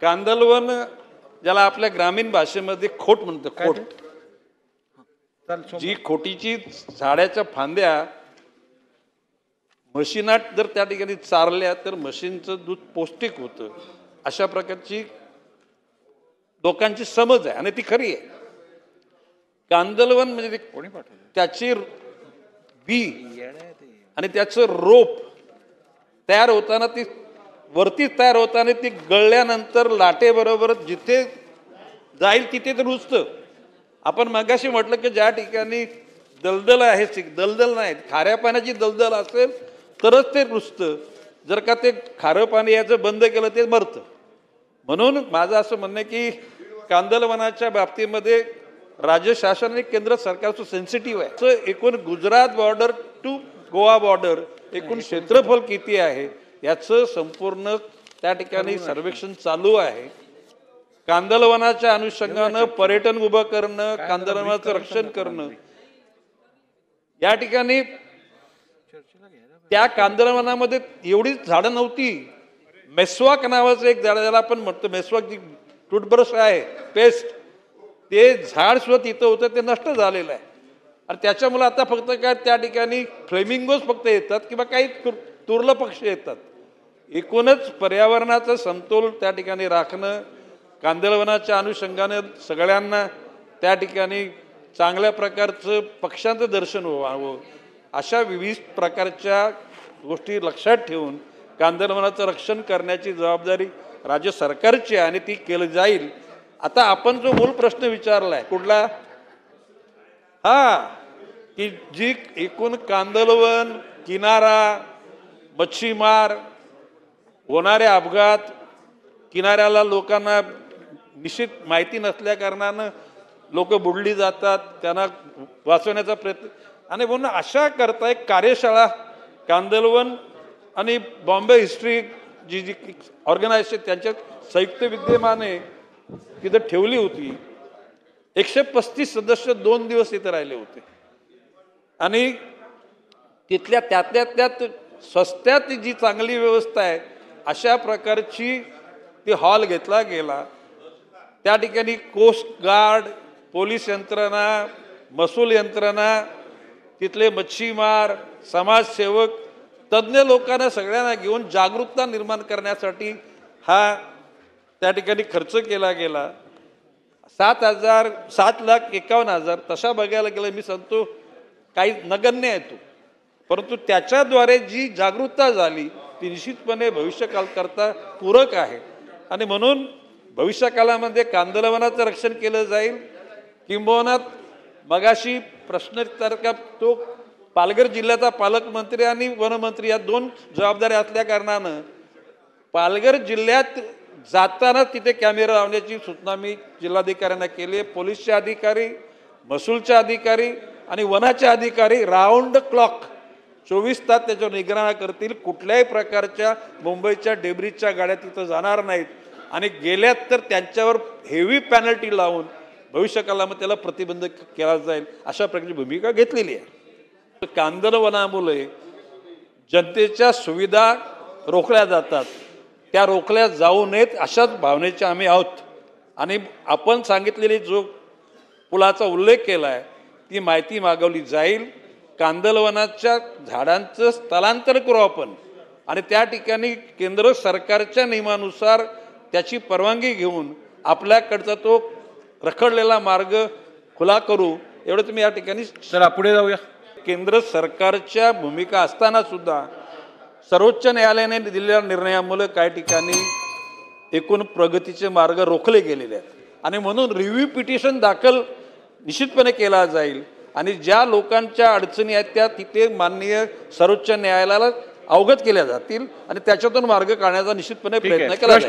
कांदलवन ज्याला आपल्या ग्रामीण भाषेमध्ये खोट म्हणतो, खोट, जी खोटीची झाडाच्या फांद्या म्हशीनाट जर त्या ठिकाणी चारल्या तर म्हशींचं दूध पौष्टिक होतं, अशा प्रकारची लोकांची समज आहे आणि ती खरी आहे. कांदलवन म्हणजे त्याची बी आणि त्याचं रोप तयार होताना, ती वरती तयार होताना ती गळल्यानंतर लाटेबरोबर जिथे जाईल तिथे ते रुजतं. आपण मगाशी म्हटलं की ज्या ठिकाणी दलदल आहे, दलदल नाही, खाऱ्या पाण्याची दलदल असेल तरच ते रुजतं. जर का ते खारं पाणी याचं बंद केलं ते मरतं. म्हणून माझं असं म्हणणं आहे की कांदलवनाच्या बाबतीमध्ये राज्य शासन आणि केंद्र सरकारचं सेन्सिटिव्ह आहे. एकूण Gujarat border to Goa border एकूण क्षेत्रफळ किती आहे याचं संपूर्ण त्या ठिकाणी सर्वेक्षण चालू आहे. कांदलवनाच्या अनुषंगानं पर्यटन उभं करणं, कांदलवनाचं रक्षण करणं, या ठिकाणी त्या कांदलवनामध्ये एवढी झाडं नव्हती. मेस्वाक नावाचं एक झाड, ज्याला आपण म्हणतो मेस्वाक, जी टूथब्रश आहे, पेस्ट, ते झाड सुद्धा तिथं होतं, ते नष्ट झालेलं आहे. आणि त्याच्यामुळे आता फक्त काय त्या ठिकाणी फ्लेमिंगोज फक्त येतात किंवा काही तुर्ल पक्षी येतात. एकूणच पर्यावरणाचं समतोल त्या ठिकाणी राखणं, कांदलवनाच्या अनुषंगाने सगळ्यांना त्या ठिकाणी चांगल्या प्रकारचं पक्ष्यांचं दर्शन व्हावं, अशा विविध प्रकारच्या गोष्टी लक्षात ठेवून कांदलवनाचं रक्षण करण्याची जबाबदारी राज्य सरकारची आहे आणि ती केली जाईल. आता आपण जो मूळ प्रश्न विचारलाय कुठला, की जी एकूण कांदलवन, किनारा, मच्छीमार, होणारे अपघात, किनाऱ्याला लोकांना निश्चित माहिती नसल्या कारणानं लोक बुडली जातात, त्यांना वाचवण्याचा प्रयत्न, आणि म्हणून अशा करता एक कार्यशाळा कांदलवन आणि बॉम्बे हिस्ट्री जी ऑर्गनायझेशन त्यांच्या संयुक्त विद्यमाने तिथं ठेवली होती. 135 सदस्य 2 दिवस इथे राहिले होते आणि तिथल्या त्यातल्या त्यात स्वस्त्यात जी चांगली व्यवस्था आहे अशा प्रकारची ती हॉल घेतला गेला. त्या ठिकाणी कोस्ट गार्ड, पोलीस यंत्रणा, महसूल यंत्रणा, तिथले मच्छीमार, समाजसेवक, तज्ज्ञ लोकांना सगळ्यांना घेऊन जागरूकता निर्माण करण्यासाठी हा त्या ठिकाणी खर्च केला गेला. 7,51,000 तशा बघायला गेलं मी सांगतो काही नगण्य आहे तो, परंतु त्याच्याद्वारे जी जागरूकता झाली ती निश्चितपणे भविष्यकाल करता पूरक आहे. आणि म्हणून भविष्यकालामध्ये कांदलवनाचं रक्षण केलं जाईल. किंबहुना मगाशी प्रश्न का तो पालघर जिल्ह्याचा पालकमंत्री आणि वनमंत्री या 2 जबाबदाऱ्या असल्या कारणानं पालघर जिल्ह्यात जाताना तिथे कॅमेरा लावण्याची सूचना मी जिल्हाधिकाऱ्यांना केली आहे. पोलीसचे अधिकारी, महसूलचे अधिकारी आणि वनाचे अधिकारी राऊंड क्लॉक 24 तास त्याच्यावर निगराणी करतील. कुठल्याही प्रकारच्या मुंबईच्या डेब्रीजच्या गाड्या तिथं जाणार नाहीत आणि गेल्यात तर त्यांच्यावर हेवी पॅनल्टी लावून भविष्यकालामध्ये त्याला प्रतिबंध केला जाईल, अशा प्रकारची भूमिका घेतलेली आहे. कांदलवनामुळे जनतेच्या सुविधा रोखल्या जातात, त्या रोखल्या जाऊ नयेत अशाच भावनेचे आम्ही आहोत. आणि आपण सांगितलेली जो पुलाचा उल्लेख केला आहे ती माहिती मागवली जाईल. कांदलवनाच्या झाडांचं स्थलांतर करू आपण आणि त्या ठिकाणी केंद्र सरकारच्या नियमानुसार त्याची परवानगी घेऊन आपल्याकडचा तो रखडलेला मार्ग खुला करू, एवढं तुम्ही या ठिकाणी. चला पुढे जाऊया. केंद्र सरकारच्या भूमिका असताना सुद्धा सर्वोच्च न्यायालयाने दिलेल्या निर्णयामुळे काही ठिकाणी एकूण प्रगतीचे मार्ग रोखले गेलेले आहेत आणि म्हणून रिव्ह्यू पिटिशन दाखल निश्चितपणे केला जाईल आणि ज्या लोकांच्या अडचणी आहेत त्या तिथे माननीय सर्वोच्च न्यायालयाला अवगत केल्या जातील आणि त्याच्यातून मार्ग काढण्याचा निश्चितपणे प्रयत्न केला जाईल.